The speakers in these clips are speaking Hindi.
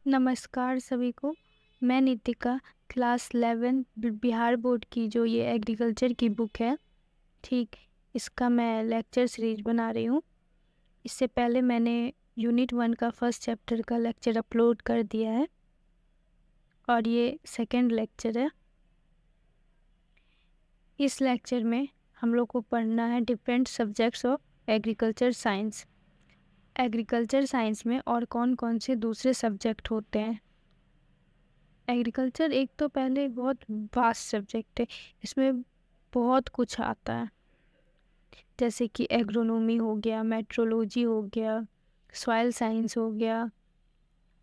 नमस्कार सभी को। मैं नितिका क्लास 11 बिहार बोर्ड की जो ये एग्रीकल्चर की बुक है, ठीक, इसका मैं लेक्चर सीरीज बना रही हूँ। इससे पहले मैंने यूनिट 1 का फर्स्ट चैप्टर का लेक्चर अपलोड कर दिया है और ये सेकंड लेक्चर है। इस लेक्चर में हम लोग को पढ़ना है different subjects of agriculture science. Agriculture science में और कौन कौन से दूसरे सब्जेक्ट होते हैं। एग्रीकल्चर एक तो पहले बहुत वास्ट सब्जेक्ट है, इसमें बहुत कुछ आता है, जैसे कि एग्रोनॉमी हो गया, मेट्रोलॉजी हो गया, सॉइल साइंस हो गया,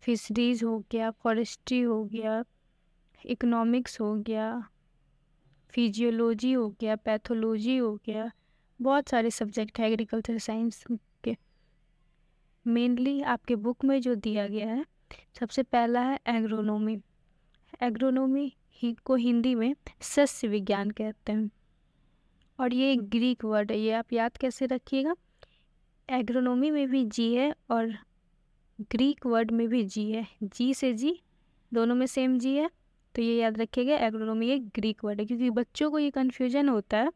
फिशरीज हो गया, फॉरेस्ट्री हो गया, इकोनॉमिक्स हो गया, फिजियोलॉजी हो गया, पैथोलॉजी हो गया। बहुत सारे सब्जेक्ट है एग्रीकल्चर साइंस के। मेनली आपके बुक में जो दिया गया है, सबसे पहला है एग्रोनॉमी। एग्रोनॉमी को हिंदी में सस्य विज्ञान कहते हैं और ये एक ग्रीक वर्ड है, ये आप याद कैसे रखिएगा। एग्रोनॉमी में भी जी है और ग्रीक वर्ड में भी जी है, जी से जी दोनों में सेम जी है, तो ये याद रखिएगा एग्रोनॉमी एक ग्रीक वर्ड है, क्योंकि बच्चों को ये कन्फ्यूजन होता है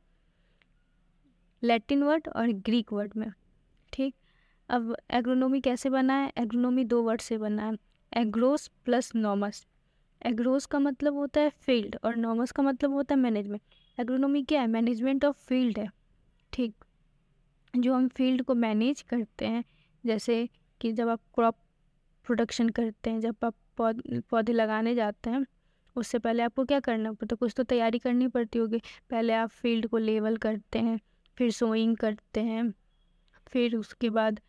लैटिन वर्ड और ग्रीक वर्ड में। ठीक, अब एग्रोनॉमी कैसे बना है। एग्रोनॉमी 2 वर्ड से बना है, एग्रोस प्लस नॉमस। एग्रोस का मतलब होता है फील्ड और नॉमस का मतलब होता है मैनेजमेंट। एग्रोनॉमी क्या है, मैनेजमेंट ऑफ फील्ड है। ठीक, जो हम फील्ड को मैनेज करते हैं, जैसे कि जब आप क्रॉप प्रोडक्शन करते हैं, जब आप पौधे लगाने जाते हैं, उससे पहले आपको क्या करना पड़ता है, कुछ तो तैयारी करनी पड़ती होगी। पहले आप फील्ड को लेवल करते हैं, फिर सोइंग करते हैं, फिर उसके बाद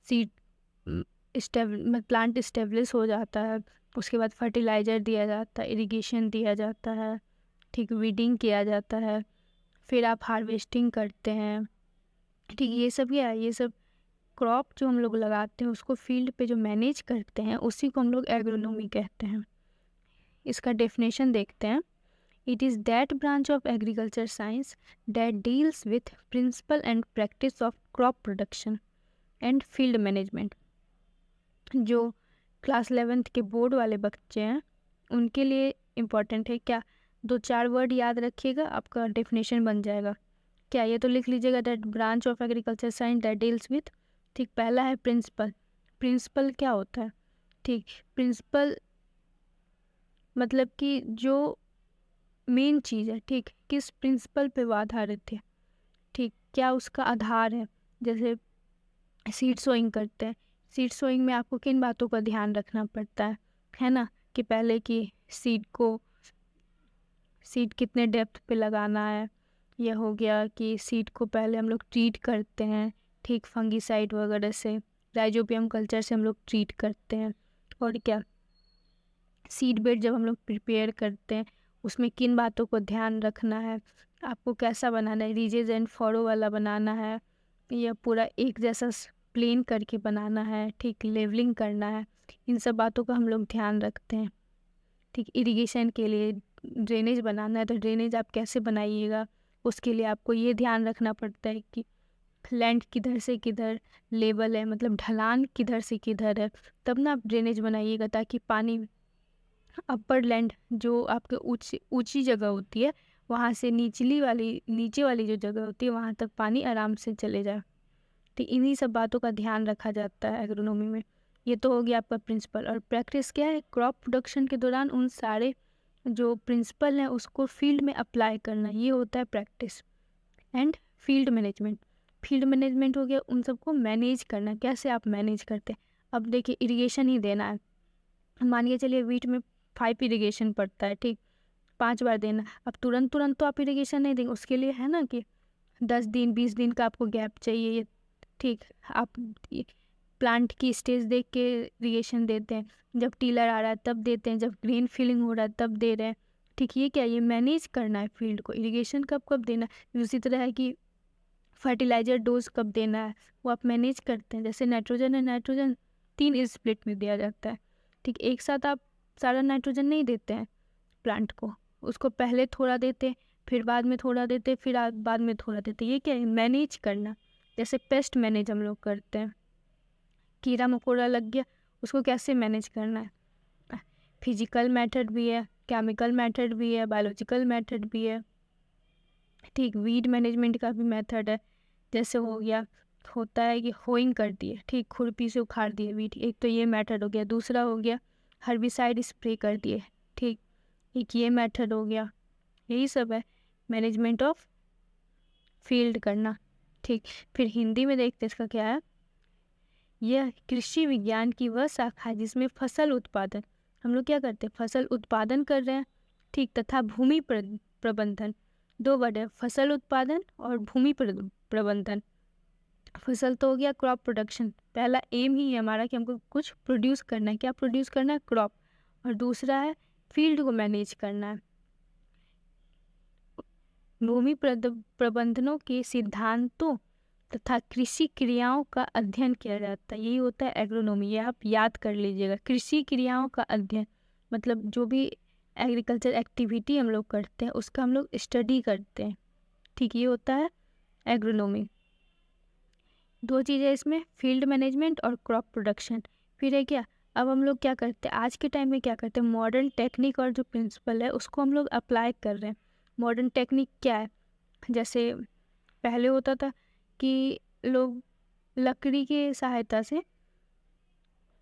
सीड प्लांट इस्टेब्लिश हो जाता है, उसके बाद फर्टिलाइज़र दिया जाता है, इरिगेशन दिया जाता है, ठीक, वीडिंग किया जाता है, फिर आप हार्वेस्टिंग करते हैं। ठीक, ये सब क्या है, ये सब क्रॉप जो हम लोग लगाते हैं उसको फील्ड पे जो मैनेज करते हैं उसी को हम लोग एग्रोनॉमी कहते हैं। इसका डेफिनेशन देखते हैं। It is that branch of agriculture science that deals with principle and practice of crop production and field management. जो क्लास 11th के बोर्ड वाले बच्चे हैं उनके लिए इम्पॉर्टेंट है। क्या, 2-4 वर्ड याद रखिएगा, आपका डेफिनेशन बन जाएगा। क्या, ये तो लिख लीजिएगा, that branch of agriculture science that deals with. ठीक, पहला है प्रिंसिपल। प्रिंसिपल क्या होता है, ठीक, प्रिंसिपल मतलब कि जो मेन चीज़ है, ठीक, किस प्रिंसिपल पे वो आधारित है, ठीक, क्या उसका आधार है। जैसे सीड सोइंग करते हैं, सीड सोइंग में आपको किन बातों का ध्यान रखना पड़ता है ना, कि पहले की सीड कितने डेप्थ पे लगाना है। यह हो गया कि सीड को पहले हम लोग ट्रीट करते हैं, ठीक, फंगीसाइड वगैरह से, राइजोबियम कल्चर से हम लोग ट्रीट करते हैं। और क्या, सीड बेड जब हम लोग प्रिपेयर करते हैं उसमें किन बातों को ध्यान रखना है, आपको कैसा बनाना है, रीजेज एंड फॉरो वाला बनाना है या पूरा एक जैसा प्लेन करके बनाना है, ठीक, लेवलिंग करना है, इन सब बातों का हम लोग ध्यान रखते हैं। ठीक, इरिगेशन के लिए ड्रेनेज बनाना है तो ड्रेनेज आप कैसे बनाइएगा, उसके लिए आपको ये ध्यान रखना पड़ता है कि लैंड किधर से किधर लेवल है, मतलब ढलान किधर से किधर है, तब ना आप ड्रेनेज बनाइएगा, ताकि पानी अपर लैंड जो आपके ऊंची जगह होती है वहाँ से नीचे वाली जो जगह होती है वहाँ तक पानी आराम से चले जाए। तो इन्हीं सब बातों का ध्यान रखा जाता है एग्रोनॉमी में। ये तो हो गया आपका प्रिंसिपल। और प्रैक्टिस क्या है, क्रॉप प्रोडक्शन के दौरान उन सारे जो प्रिंसिपल हैं उसको फील्ड में अप्लाई करना, ये होता है practice. And field management, field management हो गया उन सबको मैनेज करना, कैसे आप मैनेज करते हैं। अब देखिए, इरिगेशन ही देना है, मानिए चलिए वीट में 5 इरिगेशन पड़ता है, ठीक, 5 बार देना। अब तुरंत तुरंत तो आप इरिगेशन नहीं देंगे, उसके लिए है ना कि 10 दिन 20 दिन का आपको गैप चाहिए। ये ठीक, आप प्लांट की स्टेज देख के इरिगेशन देते हैं, जब टीलर आ रहा है तब देते हैं, जब ग्रीन फिलिंग हो रहा है तब दे रहे हैं। ठीक, ये क्या, ये मैनेज करना है फील्ड को, इरिगेशन कब कब देना है। उसी तरह है कि फर्टिलाइजर डोज कब देना है, वो आप मैनेज करते हैं। जैसे नाइट्रोजन है, नाइट्रोजन 3 स्प्लिट में दिया जाता है, ठीक, एक साथ आप सारा नाइट्रोजन नहीं देते हैं प्लांट को, उसको पहले थोड़ा देते, फिर बाद में थोड़ा देते, फिर बाद में थोड़ा देते। ये क्या है, मैनेज करना। जैसे पेस्ट मैनेज हम लोग करते हैं, कीड़ा मकोड़ा लग गया उसको कैसे मैनेज करना है, फिजिकल मेथड भी है, केमिकल मेथड भी है, बायोलॉजिकल मेथड भी है। ठीक, वीड मैनेजमेंट का भी मेथड है। जैसे हो गया, होता है कि होइंग कर दिए, ठीक, खुरपी से उखाड़ दिए वीड, एक तो ये मेथड हो गया। दूसरा हो गया हर्बिसाइड स्प्रे कर दिए, ठीक, एक ये मेथड हो गया। यही सब है मैनेजमेंट ऑफ फील्ड करना। ठीक, फिर हिंदी में देखते हैं इसका क्या है। यह कृषि विज्ञान की वह शाखा है जिसमें फसल उत्पादन, हम लोग क्या करते हैं, फसल उत्पादन कर रहे हैं, ठीक, तथा भूमि प्रबंधन, दो वर्ड है, फसल उत्पादन और भूमि प्रबंधन। फसल तो हो गया क्रॉप प्रोडक्शन, पहला एम ही है हमारा कि हमको कुछ प्रोड्यूस करना है। क्या प्रोड्यूस करना है? क्रॉप। और दूसरा है फील्ड को मैनेज करना है। भूमि प्रबंधनों के सिद्धांतों तथा कृषि क्रियाओं का अध्ययन किया जाता है, यही होता है एग्रोनॉमी। ये आप याद कर लीजिएगा, कृषि क्रियाओं का अध्ययन मतलब जो भी एग्रीकल्चर एक्टिविटी हम लोग करते हैं उसका हम लोग स्टडी करते हैं, ठीक, ये होता है एग्रोनॉमी। दो चीज़ें इसमें, फील्ड मैनेजमेंट और क्रॉप प्रोडक्शन। फिर है क्या, अब हम लोग क्या करते हैं, आज के टाइम में क्या करते हैं, मॉडर्न टेक्निक और जो प्रिंसिपल है उसको हम लोग अप्लाई कर रहे हैं। मॉडर्न टेक्निक क्या है, जैसे पहले होता था कि लोग लकड़ी की सहायता से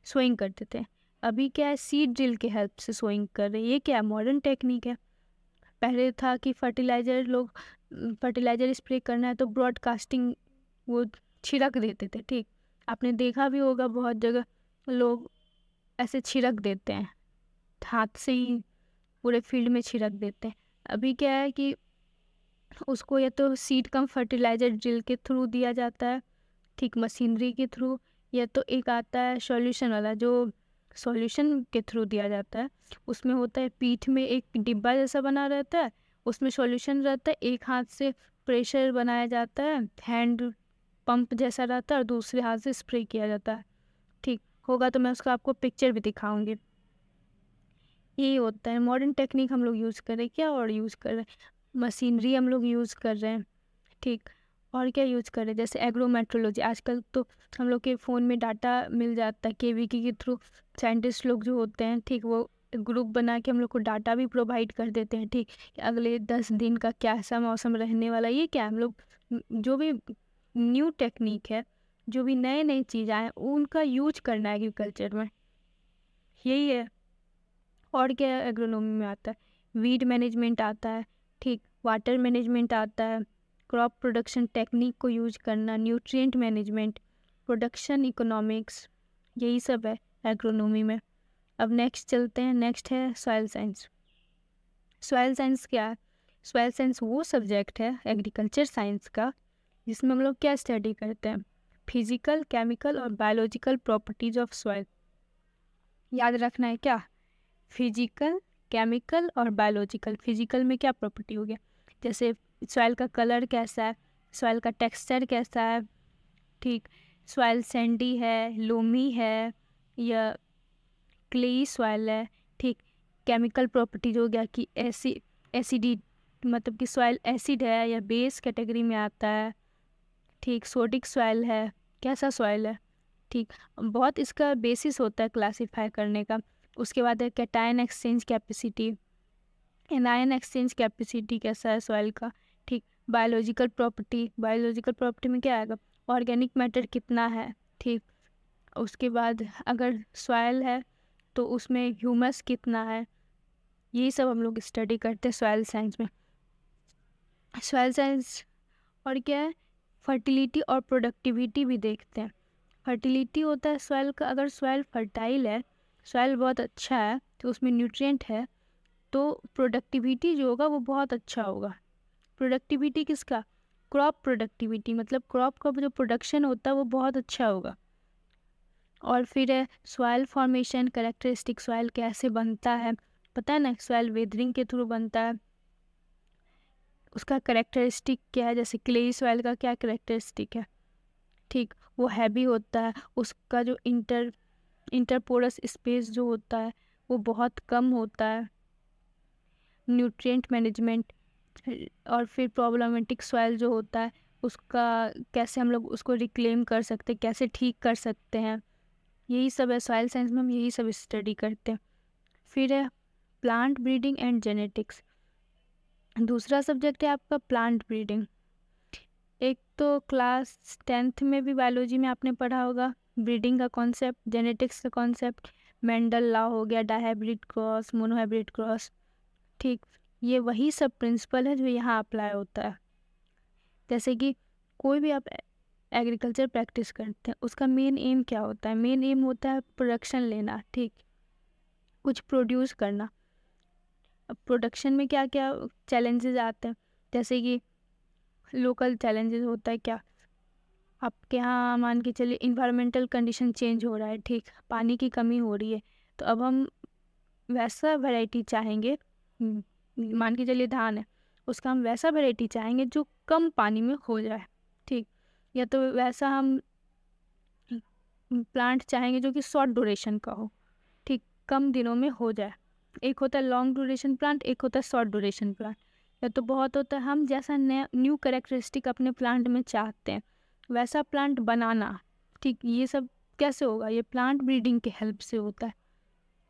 सोइंग करते थे, अभी क्या है, सीड ड्रिल के हेल्प से सोइंग कर रहे हैं। ये क्या मॉडर्न टेक्निक है। पहले था कि फर्टिलाइजर स्प्रे करना है तो ब्रॉडकास्टिंग वो छिड़क देते थे, ठीक, आपने देखा भी होगा बहुत जगह लोग ऐसे छिड़क देते हैं, हाथ से ही पूरे फील्ड में छिड़क देते हैं। अभी क्या है कि उसको या तो सीड कम फर्टिलाइजर ड्रिल के थ्रू दिया जाता है, ठीक, मशीनरी के थ्रू, या तो एक आता है सॉल्यूशन वाला जो सॉल्यूशन के थ्रू दिया जाता है। उसमें होता है पीठ में एक डिब्बा जैसा बना रहता है, उसमें सॉल्यूशन रहता है, एक हाथ से प्रेशर बनाया जाता है, हैंड पंप जैसा रहता है, और दूसरे हाथ से स्प्रे किया जाता है, ठीक, होगा तो मैं उसका आपको पिक्चर भी दिखाऊंगी। यही होता है मॉडर्न टेक्निक हम लोग यूज़ कर रहे हैं। क्या और यूज़ कर रहे हैं, मशीनरी हम लोग यूज़ कर रहे हैं, ठीक, और क्या यूज़ कर रहे हैं, जैसे एग्रोमेट्रोलॉजी। आजकल तो हम लोग के फ़ोन में डाटा मिल जाता है, केवीके के थ्रू साइंटिस्ट लोग जो होते हैं, ठीक, वो ग्रुप बना के हम लोग को डाटा भी प्रोवाइड कर देते हैं, ठीक, कि अगले 10 दिन का कैसा मौसम रहने वाला। ये क्या हम लोग जो भी न्यू टेक्निक है, जो भी नए नई चीज़ आए उनका यूज करना है एग्रीकल्चर में, यही है। और क्या एग्रोनॉमी में आता है, वीड मैनेजमेंट आता है, ठीक, वाटर मैनेजमेंट आता है, क्रॉप प्रोडक्शन टेक्निक को यूज करना, न्यूट्रिएंट मैनेजमेंट, प्रोडक्शन इकोनॉमिक्स, यही सब है एग्रोनॉमी में। अब नेक्स्ट चलते हैं, नेक्स्ट है सॉइल साइंस। सॉइल साइंस क्या है, सॉइल साइंस वो सब्जेक्ट है एग्रीकल्चर साइंस का जिसमें हम लोग क्या स्टडी करते हैं, फिजिकल, केमिकल और बायोलॉजिकल प्रॉपर्टीज ऑफ सॉइल। याद रखना है क्या, फिजिकल, केमिकल और बायोलॉजिकल। फिजिकल में क्या प्रॉपर्टी हो गया, जैसे सॉइल का कलर कैसा है, सॉइल का टेक्सचर कैसा है, ठीक, सॉइल सैंडी है, लोमी है या क्लेई सॉइल है, ठीक। केमिकल प्रॉपर्टीज हो गया कि एसिडी मतलब कि सॉइल एसिड है या बेस कैटेगरी में आता है, ठीक, सोडिक सॉइल है, कैसा सॉइल है, ठीक, बहुत इसका बेसिस होता है क्लासीफाई करने का। उसके बाद है cation exchange capacity, anion exchange capacity कैसा है सॉइल का, ठीक। बायोलॉजिकल प्रॉपर्टी में क्या आएगा, ऑर्गेनिक मैटर कितना है, ठीक। उसके बाद अगर सॉइल है तो उसमें ह्यूमस कितना है, यही सब हम लोग स्टडी करते हैं सॉइल साइंस में। सॉइल साइंस और क्या है, फर्टिलिटी और प्रोडक्टिविटी भी देखते हैं। फर्टिलिटी होता है सॉइल का, अगर सॉइल फर्टाइल है, सॉइल बहुत अच्छा है, तो उसमें न्यूट्रिएंट है, तो प्रोडक्टिविटी जो होगा वो बहुत अच्छा होगा। प्रोडक्टिविटी किसका, क्रॉप प्रोडक्टिविटी, मतलब क्रॉप का जो प्रोडक्शन होता है वो बहुत अच्छा होगा। और फिर है सॉइल फॉर्मेशन कैरेक्टरिस्टिक, सॉइल कैसे बनता है पता है ना, सॉइल वेदरिंग के थ्रू बनता है, उसका कैरेक्टरिस्टिक क्या है, जैसे क्ले सॉइल का क्या कैरेक्टरिस्टिक है, ठीक, वो हैवी होता है, उसका जो इंटरपोरस स्पेस जो होता है वो बहुत कम होता है। न्यूट्रिएंट मैनेजमेंट, और फिर प्रॉब्लमेटिक सॉइल जो होता है उसका कैसे हम लोग उसको रिक्लेम कर सकते हैं, कैसे ठीक कर सकते हैं, यही सब है सॉइल साइंस में, हम यही सब स्टडी करते हैं। फिर है प्लांट ब्रीडिंग एंड जेनेटिक्स। दूसरा सब्जेक्ट है आपका प्लांट ब्रीडिंग। एक तो क्लास 10th में भी बायोलॉजी में आपने पढ़ा होगा ब्रीडिंग का कॉन्सेप्ट, जेनेटिक्स का कॉन्सेप्ट, मेंडल लॉ हो गया, डायहाइब्रिड क्रॉस, मोनोहाइब्रिड क्रॉस। ठीक, ये वही सब प्रिंसिपल है जो यहाँ अप्लाई होता है। जैसे कि कोई भी आप एग्रीकल्चर प्रैक्टिस करते हैं, उसका मेन एम क्या होता है? मेन एम होता है प्रोडक्शन लेना, ठीक, कुछ प्रोड्यूस करना। अब प्रोडक्शन में क्या क्या चैलेंजेस आते हैं? जैसे कि लोकल चैलेंजेस होता है क्या, आपके यहाँ मान के चलिए इन्वायरमेंटल कंडीशन चेंज हो रहा है, ठीक, पानी की कमी हो रही है, तो अब हम वैसा वैरायटी चाहेंगे, मान के चलिए धान है, उसका हम वैसा वैरायटी चाहेंगे जो कम पानी में हो जाए, ठीक, या तो वैसा हम प्लांट चाहेंगे जो कि शॉर्ट ड्यूरेशन का हो, ठीक, कम दिनों में हो जाए। एक होता है लॉन्ग ड्यूरेशन प्लांट, एक होता है शॉर्ट ड्यूरेशन प्लांट। या तो बहुत होता है हम जैसा नया न्यू कैरेक्टरिस्टिक अपने प्लांट में चाहते हैं वैसा प्लांट बनाना, ठीक, ये सब कैसे होगा? ये प्लांट ब्रीडिंग के हेल्प से होता है,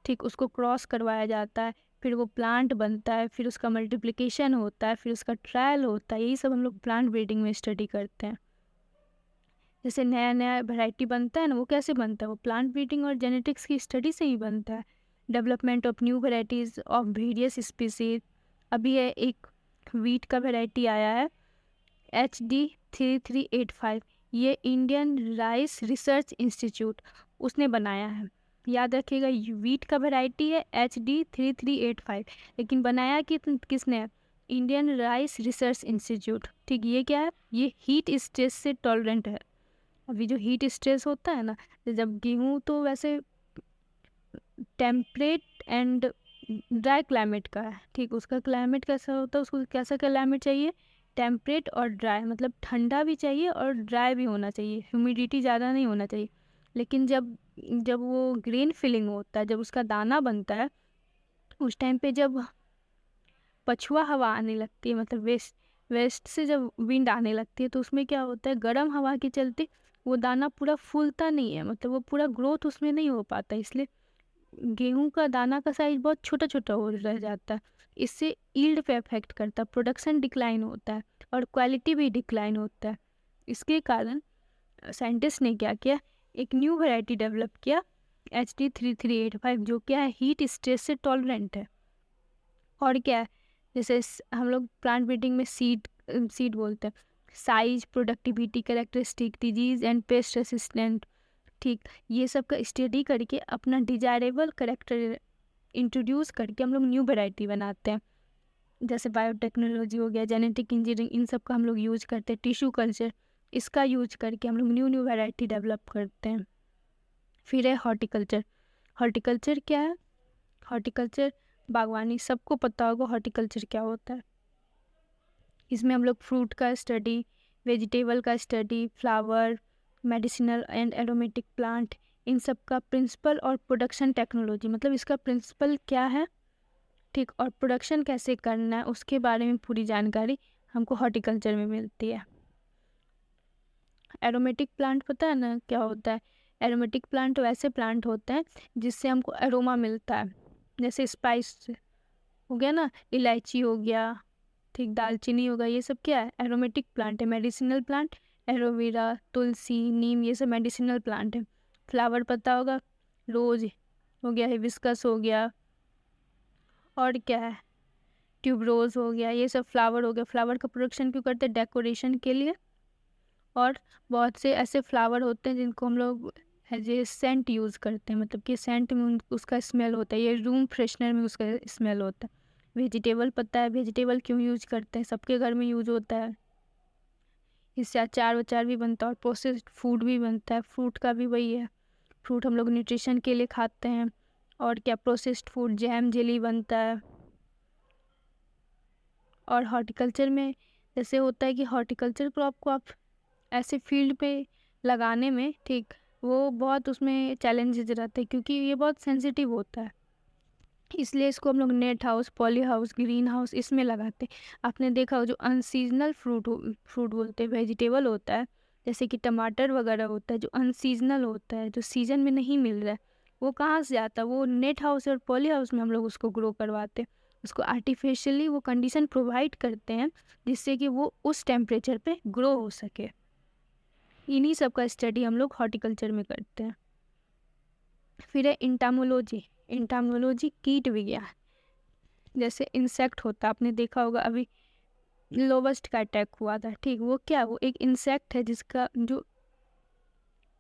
ठीक, उसको क्रॉस करवाया जाता है, फिर वो प्लांट बनता है, फिर उसका मल्टीप्लिकेशन होता है, फिर उसका ट्रायल होता है, यही सब हम लोग प्लांट ब्रीडिंग में स्टडी करते हैं। जैसे नया नया वैरायटी बनता है ना, वो कैसे बनता है? वो प्लांट ब्रीडिंग और जेनेटिक्स की स्टडी से ही बनता है। Development of new varieties of various species. अभी है एक वीट का वैरायटी आया है HD3385, ये इंडियन राइस रिसर्च इंस्टीट्यूट उसने बनाया है। याद रखिएगा, वीट का वैरायटी है HD3385, लेकिन बनाया किसने है? इंडियन राइस रिसर्च इंस्टीट्यूट, ठीक। ये क्या है? ये हीट स्ट्रेस से टॉलरेंट है। अभी जो हीट स्ट्रेस होता है ना, जब गेहूँ तो वैसे टेम्परेट एंड ड्राई क्लाइमेट का है, ठीक, उसका क्लाइमेट कैसा होता है, उसको कैसा क्लाइमेट चाहिए? टेम्परेट और ड्राई, मतलब ठंडा भी चाहिए और ड्राई भी होना चाहिए, ह्यूमिडिटी ज़्यादा नहीं होना चाहिए। लेकिन जब जब वो ग्रेन फिलिंग होता है, जब उसका दाना बनता है, उस टाइम पे जब पछुआ हवा आने लगती है, मतलब वेस्ट से जब विंड आने लगती है, तो उसमें क्या होता है, गर्म हवा के चलते वो दाना पूरा फूलता नहीं है, मतलब वो पूरा ग्रोथ उसमें नहीं हो पाता, इसलिए गेहूं का दाना का साइज बहुत छोटा छोटा हो रह जाता है। इससे यील्ड पे इफेक्ट करता है, प्रोडक्शन डिक्लाइन होता है और क्वालिटी भी डिक्लाइन होता है। इसके कारण साइंटिस्ट ने क्या किया, एक न्यू वैरायटी डेवलप किया HD3385, जो क्या है, हीट स्ट्रेस से टॉलरेंट है। और क्या है, जैसे हम लोग प्लांट ब्रीडिंग में सीड बोलते हैं, size, productivity, characteristic, disease and paste resistant, ठीक, ये सब का स्टडी करके अपना डिजायरेबल करेक्टर इंट्रोड्यूस करके हम लोग न्यू वैरायटी बनाते हैं। जैसे बायोटेक्नोलॉजी हो गया, जेनेटिक इंजीनियरिंग, इन सब का हम लोग यूज करते हैं, टिश्यू कल्चर, इसका यूज करके हम लोग न्यू न्यू वैरायटी डेवलप करते हैं। फिर है हॉर्टिकल्चर। हॉर्टिकल्चर क्या है? हॉर्टिकल्चर बागवानी, सबको पता होगा हॉर्टिकल्चर क्या होता है। इसमें हम लोग फ्रूट का स्टडी, वेजिटेबल का study, flower, medicinal and aromatic plant, इन सब का प्रिंसिपल और प्रोडक्शन टेक्नोलॉजी, मतलब इसका प्रिंसिपल क्या है, ठीक, और प्रोडक्शन कैसे करना है, उसके बारे में पूरी जानकारी हमको हॉर्टिकल्चर में मिलती है। एरोमेटिक प्लांट पता है ना क्या होता है? एरोमेटिक प्लांट वैसे प्लांट होते हैं जिससे हमको एरोमा मिलता है, जैसे स्पाइस हो गया ना, इलायची हो गया, ठीक, दालचीनी होगा, ये सब क्या है? एरोमेटिक प्लांट है। मेडिसिनल प्लांट, एलोवेरा, तुलसी, नीम, ये सब मेडिसिनल प्लांट है। फ्लावर पता होगा, रोज हो गया, हिबिस्कस हो गया, और क्या है, ट्यूबरोज हो गया, ये सब फ्लावर हो गया। फ्लावर का प्रोडक्शन क्यों करते हैं? डेकोरेशन के लिए। और बहुत से ऐसे फ्लावर होते हैं जिनको हम लोग एज ए सेंट यूज़ करते हैं, मतलब कि सेंट में उसका स्मेल होता है, ये रूम फ्रेशनर में उसका स्मेल होता है। वेजिटेबल पता है, वेजिटेबल क्यों यूज करते हैं? सबके घर में यूज होता है, इससे अचार वचार भी बनता है और प्रोसेस्ड फूड भी बनता है। फ्रूट का भी वही है, फ्रूट हम लोग न्यूट्रिशन के लिए खाते हैं। और क्या, प्रोसेस्ड फूड, जैम, जेली बनता है। और हॉर्टिकल्चर में जैसे होता है कि हॉर्टिकल्चर क्रॉप को आप ऐसे फील्ड पे लगाने में, ठीक, वो बहुत उसमें चैलेंजेस रहते हैं क्योंकि ये बहुत सेंसिटिव होता है, इसलिए इसको हम लोग net house, poly house, green house, इसमें लगाते हैं। आपने देखा हो जो अनसीजनल फ्रूट बोलते हैं, वेजिटेबल होता है, जैसे कि टमाटर वगैरह होता है, जो अनसीजनल होता है, जो सीजन में नहीं मिल रहा है, वो कहाँ से जाता है, वो नेट हाउस और पॉली हाउस में हम लोग उसको ग्रो करवाते हैं। उसको आर्टिफिशियली वो कंडीशन प्रोवाइड करते हैं जिससे कि वो उस टेम्परेचर पे ग्रो हो सके। इन्हीं सब का स्टडी हम लोग हॉर्टिकल्चर में करते हैं। फिर है इंटामोलॉजी। इंटामोलॉजी कीट विज्ञान। जैसे इंसेक्ट होता है, आपने देखा होगा अभी लोवस्ट का अटैक हुआ था, ठीक, वो क्या, वो एक इंसेक्ट है जिसका जो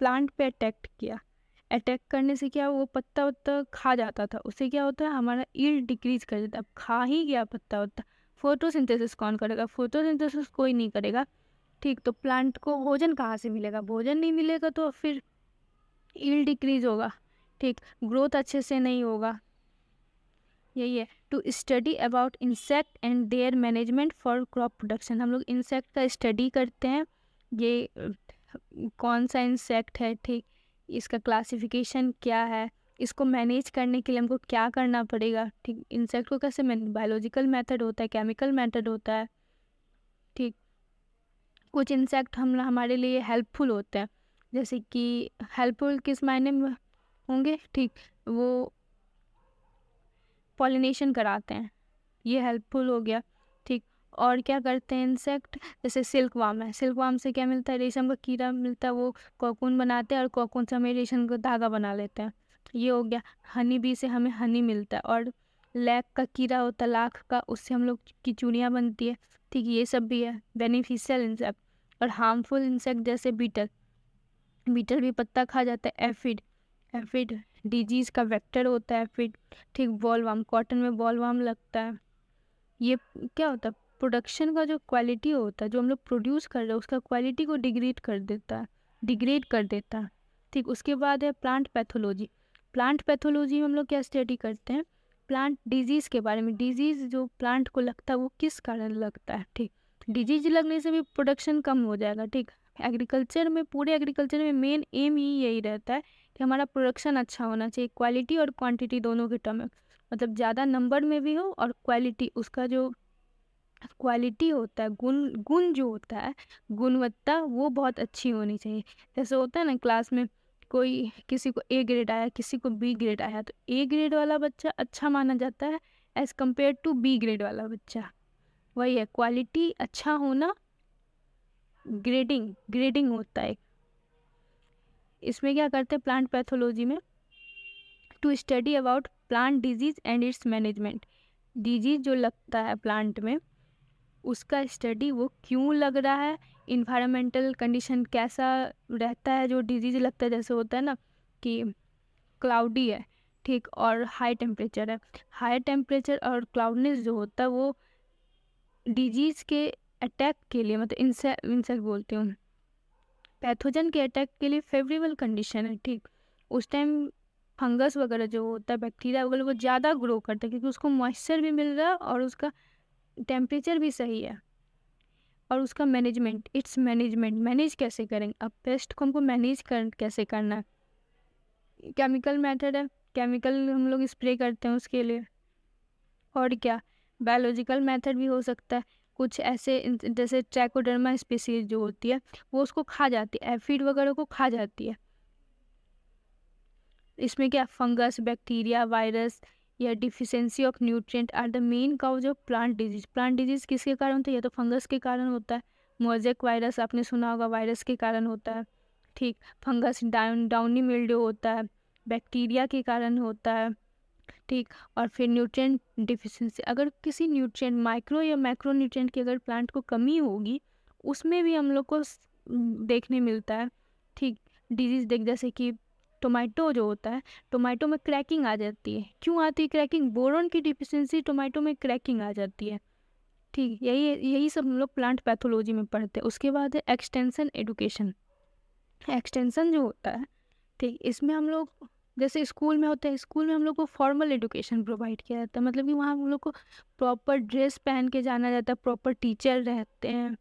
प्लांट पे अटैक किया। अटैक करने से क्या, वो पत्ता वत्ता खा जाता था, उससे क्या होता है हमारा यील्ड डिक्रीज कर देता है। अब खा ही गया पत्ता वत्ता, फोटोसिंथेसिस कौन करेगा, फोटोसिंथेसिस कोई नहीं करेगा, ठीक, तो प्लांट को भोजन कहाँ से मिलेगा, भोजन नहीं मिलेगा तो फिर यील्ड डिक्रीज होगा, ठीक, ग्रोथ अच्छे से नहीं होगा। यही है to study about insect and their management for crop production. हम लोग इंसेक्ट का स्टडी करते हैं, ये कौन सा इंसेक्ट है, ठीक, इसका क्लासिफिकेशन क्या है, इसको मैनेज करने के लिए हमको क्या करना पड़ेगा, ठीक, इंसेक्ट को कैसे बायोलॉजिकल मेथड होता है, केमिकल मेथड होता है, ठीक। कुछ इंसेक्ट हमारे लिए हेल्पफुल होते हैं, जैसे कि हेल्पफुल किस मायने में होंगे, ठीक, वो पॉलिनेशन कराते हैं, ये हेल्पफुल हो गया, ठीक। और क्या करते हैं इंसेक्ट, जैसे सिल्क वार्म है, सिल्क वार्म से क्या मिलता है, रेशम का कीड़ा मिलता है, वो कोकून बनाते हैं और कोकून से हमें रेशम का धागा बना लेते हैं, ये हो गया। हनी बी से हमें हनी मिलता है, और लैक का कीड़ा होता है लाख का, उससे हम लोग की चूड़ियाँ बनती है, ठीक, ये सब भी है बेनिफिशियल इंसेक्ट। और हार्मफुल इंसेक्ट जैसे बीटल, बीटल भी पत्ता खा जाता है। एफिड, एफिड डिजीज का वेक्टर होता है एफिड, ठीक। बॉलवर्म, कॉटन में बॉलवर्म लगता है, ये क्या होता है, प्रोडक्शन का जो क्वालिटी होता है, जो हम लोग प्रोड्यूस कर रहे हैं उसका क्वालिटी को डिग्रेड कर देता है, डिग्रेड कर देता है, ठीक। उसके बाद है प्लांट पैथोलॉजी। प्लांट पैथोलॉजी में हम लोग क्या स्टडी करते हैं, प्लांट डिजीज़ के बारे में, डिजीज़ जो प्लांट को लगता है वो किस कारण लगता है, ठीक, डिजीज लगने से भी प्रोडक्शन कम हो जाएगा, ठीक। एग्रीकल्चर में, पूरे एग्रीकल्चर में मेन एम ही यही रहता है कि हमारा प्रोडक्शन अच्छा होना चाहिए, क्वालिटी और क्वांटिटी दोनों के टर्म में, मतलब ज़्यादा नंबर में भी हो और क्वालिटी, उसका जो क्वालिटी होता है, गुण गुण जो होता है, गुणवत्ता वो बहुत अच्छी होनी चाहिए। जैसे होता है ना क्लास में, कोई किसी को ए ग्रेड आया, किसी को बी ग्रेड आया, तो ए ग्रेड वाला बच्चा अच्छा माना जाता है as compare to B grade वाला बच्चा। वही है, क्वालिटी अच्छा होना, ग्रेडिंग ग्रेडिंग होता है। इसमें क्या करते हैं प्लांट पैथोलॉजी में, to study about plant disease and its management. Disease जो लगता है प्लांट में उसका स्टडी, वो क्यों लग रहा है, इन्वायरमेंटल कंडीशन कैसा रहता है जो डिजीज लगता है, जैसे होता है ना कि क्लाउडी है, ठीक, और हाई टेम्परेचर है, हाई टेम्परेचर और क्लाउडनेस जो होता है वो डिजीज के अटैक के लिए, मतलब इंसेक्ट बोलते हैं, पैथोजन के अटैक के लिए फेवरेबल कंडीशन है, ठीक। उस टाइम फंगस वगैरह जो होता है, बैक्टीरिया वगैरह, वो ज़्यादा ग्रो करता है क्योंकि उसको मॉइस्चर भी मिल रहा है और उसका टेम्परेचर भी सही है। और उसका मैनेजमेंट, इट्स मैनेजमेंट, मैनेज कैसे करेंगे, अब पेस्ट को हमको मैनेज कैसे करना है, केमिकल मेथड है, केमिकल हम लोग स्प्रे करते हैं उसके लिए। और क्या, बायोलॉजिकल मेथड भी हो सकता है, कुछ ऐसे जैसे ट्रैकोडर्मा स्पीसीज जो होती है वो उसको खा जाती है, एफिड वगैरह को खा जाती है। इसमें क्या, फंगस, बैक्टीरिया, वायरस या deficiency of nutrient are the main cause of plant disease. Plant disease किसके कारण होता है, या तो फंगस के कारण होता है, मोजेक वायरस आपने सुना होगा, वायरस के कारण होता है, ठीक। फंगस डाउनी मिल्ड्यू होता है, बैक्टीरिया के कारण होता है, ठीक। और फिर न्यूट्रिएंट डिफिशियंसी, अगर किसी न्यूट्रिएंट, माइक्रो या मैक्रो न्यूट्रिएंट की अगर प्लांट को कमी होगी उसमें भी हम लोग को देखने मिलता है, ठीक, डिजीज देख, जैसे कि टोमेटो जो होता है, टोमेटो में क्रैकिंग आ जाती है, क्यों आती है क्रैकिंग, बोरोन की डिफिशियंसी, टोमेटो में क्रैकिंग आ जाती है, ठीक। यही यही सब हम लोग प्लांट पैथोलॉजी में पढ़ते हैं। उसके बाद है एक्सटेंशन एजुकेशन। एक्सटेंशन जो होता है, ठीक, इसमें हम लोग जैसे स्कूल में होता है, स्कूल में हम लोग को फॉर्मल एजुकेशन प्रोवाइड किया जाता है, मतलब कि वहाँ हम लोग को प्रॉपर ड्रेस पहन के जाना जाता है, प्रॉपर टीचर रहते हैं,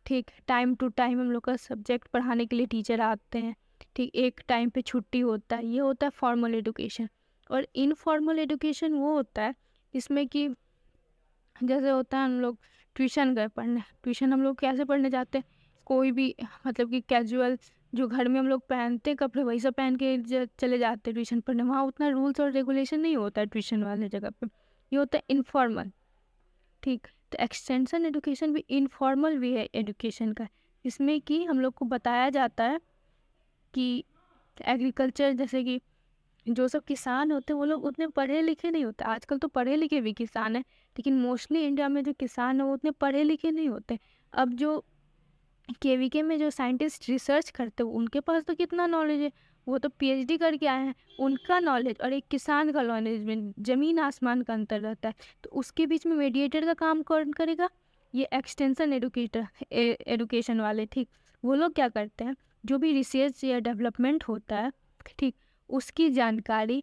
ठीक, टाइम टू टाइम हम लोग का सब्जेक्ट पढ़ाने के लिए टीचर आते हैं, ठीक, एक टाइम पे छुट्टी होता है, ये होता है फॉर्मल एजुकेशन। और इनफॉर्मल एजुकेशन वो होता है जिसमें कि जैसे होता है हम लोग ट्यूशन गए पढ़ने, ट्यूशन हम लोग कैसे पढ़ने जाते हैं, कोई भी मतलब कि कैजुअल जो घर में हम लोग पहनते हैं कपड़े वही सब पहन के चले जाते हैं ट्यूशन पढ़ने। वहाँ उतना रूल्स और रेगुलेशन नहीं होता है ट्यूशन वाले जगह पे, ये होता है इनफॉर्मल। ठीक, तो एक्सटेंशन एजुकेशन भी इनफॉर्मल वे है एजुकेशन का, इसमें कि हम लोग को बताया जाता है कि एग्रीकल्चर, जैसे कि जो सब किसान होते हैं वो लोग उतने पढ़े लिखे नहीं होते। आजकल तो पढ़े लिखे भी किसान हैं, लेकिन मोस्टली इंडिया में जो किसान है वो उतने पढ़े लिखे नहीं होते। अब जो केवीके में जो साइंटिस्ट रिसर्च करते हैं उनके पास तो कितना नॉलेज है, वो तो पीएचडी करके आए हैं। उनका नॉलेज और एक किसान का नॉलेज में ज़मीन आसमान का अंतर रहता है। तो उसके बीच में मीडिएटर का काम कौन करेगा? ये एक्सटेंशन एडुकेशन वाले। ठीक, वो लोग क्या करते हैं, जो भी रिसर्च या डेवलपमेंट होता है, ठीक, उसकी जानकारी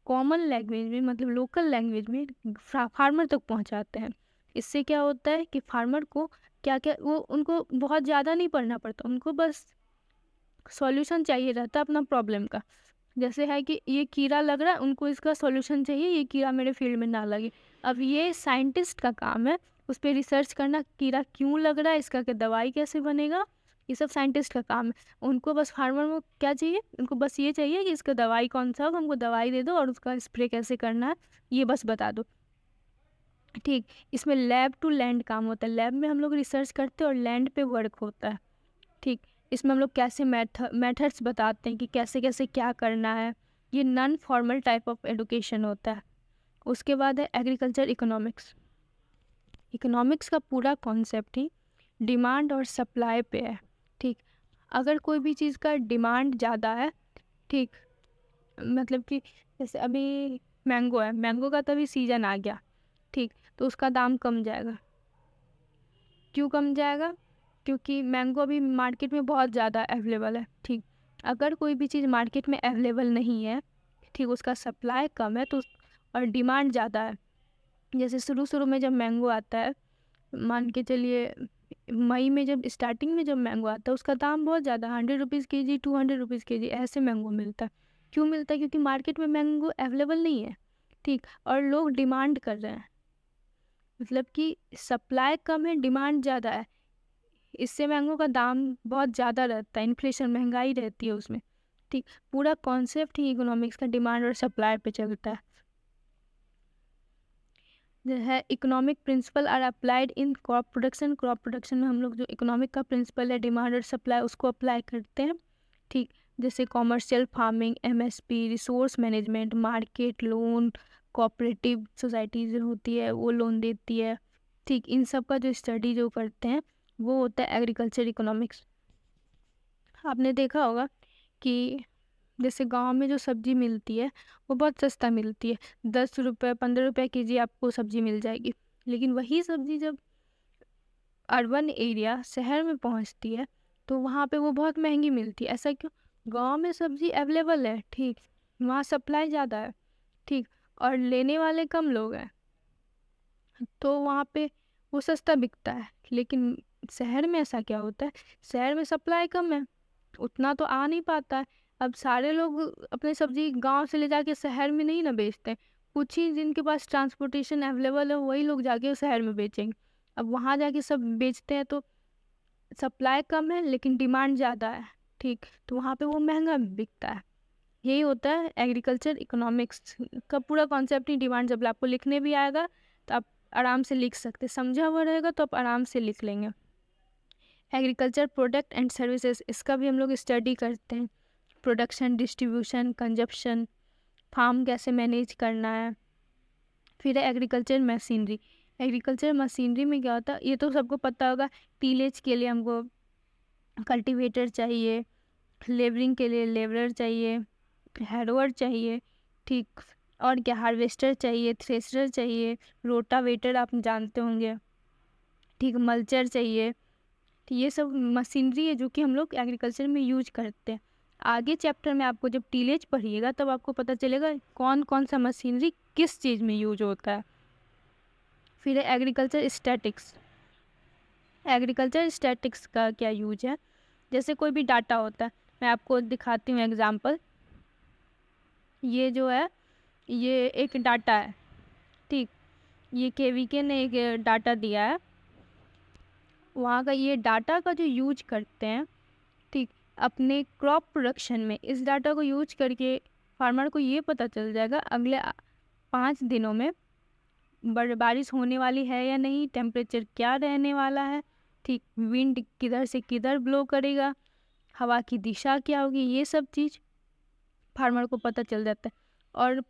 कॉमन लैंग्वेज में, मतलब लोकल लैंग्वेज में फार्मर तक पहुंचाते हैं। इससे क्या होता है कि फार्मर को क्या क्या, वो उनको बहुत ज़्यादा नहीं पढ़ना पड़ता, उनको बस सॉल्यूशन चाहिए रहता है अपना प्रॉब्लम का। जैसे है कि ये कीड़ा लग रहा है, उनको इसका सॉल्यूशन चाहिए, ये कीड़ा मेरे फील्ड में ना लगे। अब ये साइंटिस्ट का काम है उस पर रिसर्च करना, कीड़ा क्यों लग रहा है, इसका क्या दवाई कैसे बनेगा, ये सब साइंटिस्ट का काम है। उनको बस फार्मर को क्या चाहिए, उनको बस ये चाहिए कि इसका दवाई कौन सा होगा, हमको दवाई दे दो और उसका स्प्रे कैसे करना है ये बस बता दो। ठीक, इसमें लैब टू लैंड काम होता है, लैब में हम लोग रिसर्च करते हैं और लैंड पे वर्क होता है। ठीक, इसमें हम लोग कैसे मेथड्स बताते हैं कि कैसे कैसे क्या करना है। ये non formal type of education होता है। उसके बाद है एग्रीकल्चर इकोनॉमिक्स। इकोनॉमिक्स का पूरा कॉन्सेप्ट ही डिमांड और सप्लाई पे है। ठीक, अगर कोई भी चीज़ का डिमांड ज़्यादा है, ठीक, मतलब कि जैसे अभी मैंगो है, मैंगो का तभी सीज़न आ गया, ठीक, तो उसका दाम कम जाएगा। क्यों कम जाएगा? क्योंकि मैंगो अभी मार्केट में बहुत ज़्यादा अवेलेबल है। ठीक, अगर कोई भी चीज़ मार्केट में अवेलेबल नहीं है, ठीक, उसका सप्लाई कम है तो और डिमांड ज़्यादा है। जैसे शुरू शुरू में जब मैंगो आता है, मान के चलिए मई में जब स्टार्टिंग में जब मैंगो आता है उसका दाम बहुत ज़्यादा, 100 रुपीज़ kg, 200 रुपीज़ kg ऐसे मैंगो मिलता है। क्यों मिलता है? क्योंकि मार्केट में मैंगो अवेलेबल नहीं है। ठीक, और लोग डिमांड कर रहे हैं, मतलब कि सप्लाई कम है, डिमांड ज़्यादा है, इससे मैंगो का दाम बहुत ज़्यादा रहता है, इन्फ्लेशन, महंगाई रहती है उसमें। ठीक, पूरा कॉन्सेप्ट ही इकोनॉमिक्स का डिमांड और सप्लाई पे चलता है। जो है economic principle are applied in crop production. Crop production में हम लोग जो इकोनॉमिक का प्रिंसिपल है, डिमांड और सप्लाई, उसको अप्लाई करते हैं। ठीक, जैसे commercial farming, MSP, resource management, market, loan, cooperative society जो होती है वो लोन देती है। ठीक, इन सब का जो स्टडी जो करते हैं वो होता है एग्रीकल्चर इकोनॉमिक्स। आपने देखा होगा कि जैसे गांव में जो सब्जी मिलती है वो बहुत सस्ता मिलती है, 10 रुपये 15 रुपये kg आपको सब्जी मिल जाएगी। लेकिन वही सब्जी जब अर्बन एरिया शहर में पहुंचती है तो वहाँ पे वो बहुत महंगी मिलती है। ऐसा क्यों? गांव में सब्जी अवेलेबल है, ठीक, वहाँ सप्लाई ज़्यादा है, ठीक, और लेने वाले कम लोग हैं, तो वहाँ पे वो सस्ता बिकता है। लेकिन शहर में ऐसा क्या होता है, शहर में सप्लाई कम है, उतना तो आ नहीं पाता है। अब सारे लोग अपने सब्जी गांव से ले जाके शहर में नहीं ना बेचते हैं, कुछ ही जिनके पास ट्रांसपोर्टेशन अवेलेबल है वही लोग जाके शहर में बेचेंगे। अब वहाँ जाके सब बेचते हैं तो सप्लाई कम है लेकिन डिमांड ज़्यादा है, ठीक, तो वहाँ पे वो महंगा बिकता है। यही होता है एग्रीकल्चर इकोनॉमिक्स का पूरा कॉन्सेप्ट ही डिमांड। जब आपको लिखने भी आएगा तो आप आराम से लिख सकते, समझा हुआ रहेगा तो आप आराम से लिख लेंगे। एग्रीकल्चर प्रोडक्ट एंड सर्विसेज, इसका भी हम लोग स्टडी करते हैं, प्रोडक्शन, डिस्ट्रीब्यूशन, कंजप्शन, फार्म कैसे मैनेज करना है। फिर है एग्रीकल्चर मशीनरी। एग्रीकल्चर मशीनरी में क्या होता है ये तो सबको पता होगा, टीलेज के लिए हमको कल्टीवेटर चाहिए, लेबरिंग के लिए लेबरर चाहिए, हैरोअर चाहिए, ठीक, और क्या, हार्वेस्टर चाहिए, थ्रेशर चाहिए, रोटावेटर आप जानते होंगे, ठीक, मल्चर चाहिए। तो ये सब मशीनरी है जो कि हम लोग एग्रीकल्चर में यूज करते हैं। आगे चैप्टर में आपको जब टीलेज पढ़िएगा तब आपको पता चलेगा कौन कौन सा मशीनरी किस चीज़ में यूज होता है। फिर है एग्रीकल्चर स्टैटिक्स। एग्रीकल्चर स्टैटिक्स का क्या यूज है, जैसे कोई भी डाटा होता है, मैं आपको दिखाती हूँ एग्जांपल। ये जो है ये एक डाटा है, ठीक, ये केवीके ने एक डाटा दिया है, वहाँ का ये डाटा का जो यूज करते हैं, ठीक, अपने क्रॉप प्रोडक्शन में इस डाटा को यूज करके फार्मर को ये पता चल जाएगा अगले 5 दिनों में बारिश होने वाली है या नहीं, टेम्परेचर क्या रहने वाला है, ठीक, विंड किधर से किधर ब्लो करेगा, हवा की दिशा क्या होगी, ये सब चीज़ फार्मर को पता चल जाता है। और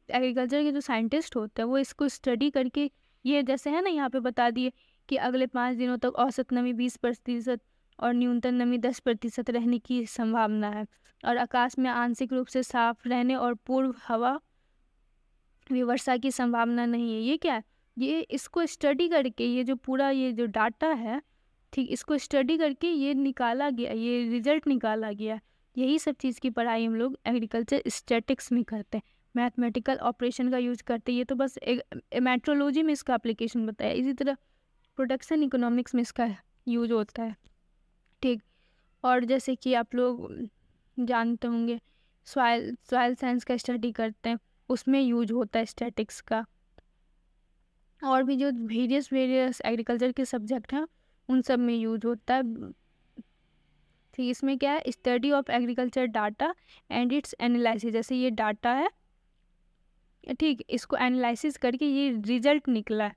एग्रीकल्चर के जो साइंटिस्ट होते हैं वो इसको स्टडी करके, ये जैसे है ना यहाँ पे बता दिए कि अगले 5 दिनों तक औसत नमी 20% और न्यूनतम नमी 10% रहने की संभावना है, और आकाश में आंशिक रूप से साफ रहने और पूर्व हवा वर्षा की संभावना नहीं है। ये क्या है? ये इसको स्टडी करके, ये जो पूरा ये जो डाटा है, ठीक, इसको स्टडी करके ये निकाला गया, ये रिजल्ट निकाला गया। यही सब चीज़ की पढ़ाई हम लोग एग्रीकल्चर स्टैटिक्स में करते हैं, मैथमेटिकल ऑपरेशन का यूज करते हैं। ये तो बस एक मेट्रोलॉजी में इसका एप्लीकेशन बताया, इसी तरह प्रोडक्शन इकोनॉमिक्स में इसका यूज होता है, ठीक। और जैसे कि आप लोग जानते होंगे सॉइल साइंस का स्टडी करते हैं, उसमें यूज होता है स्टैटिक्स का। और भी जो वेरियस एग्रीकल्चर के सब्जेक्ट हैं उन सब में यूज होता है, ठीक। इसमें क्या है, study of agriculture data and it's analysis. जैसे ये डाटा है, ठीक, इसको एनालिसिस करके ये रिजल्ट निकला है,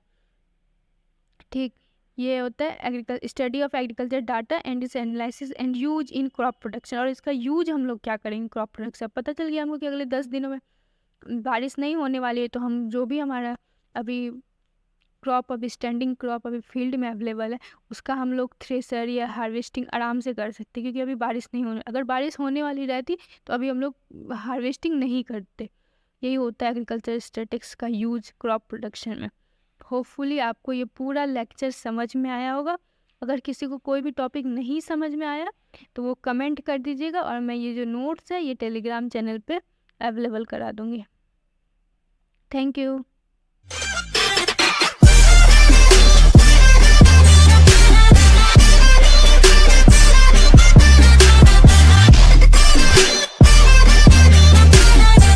ठीक। ये होता है study of agriculture data and it's analysis and use in crop production. और इसका यूज हम लोग क्या करेंगे क्रॉप प्रोडक्शन। पता चल गया हमको कि अगले 10 दिनों में बारिश नहीं होने वाली है, तो हम जो भी हमारा अभी क्रॉप, अभी स्टैंडिंग क्रॉप अभी फील्ड में अवेलेबल है, उसका हम लोग थ्रेसर या हार्वेस्टिंग आराम से कर सकते हैं, क्योंकि अभी बारिश नहीं होने, अगर बारिश होने वाली रहती तो अभी हम लोग हार्वेस्टिंग नहीं करते। यही होता है एग्रीकल्चर स्टैटिक्स का यूज क्रॉप प्रोडक्शन में। होपफुली आपको ये पूरा लेक्चर समझ में आया होगा। अगर किसी को कोई भी टॉपिक नहीं समझ में आया तो वो कमेंट कर दीजिएगा, और मैं ये जो नोट्स है ये टेलीग्राम चैनल पे अवेलेबल करा दूँगी। Thank you.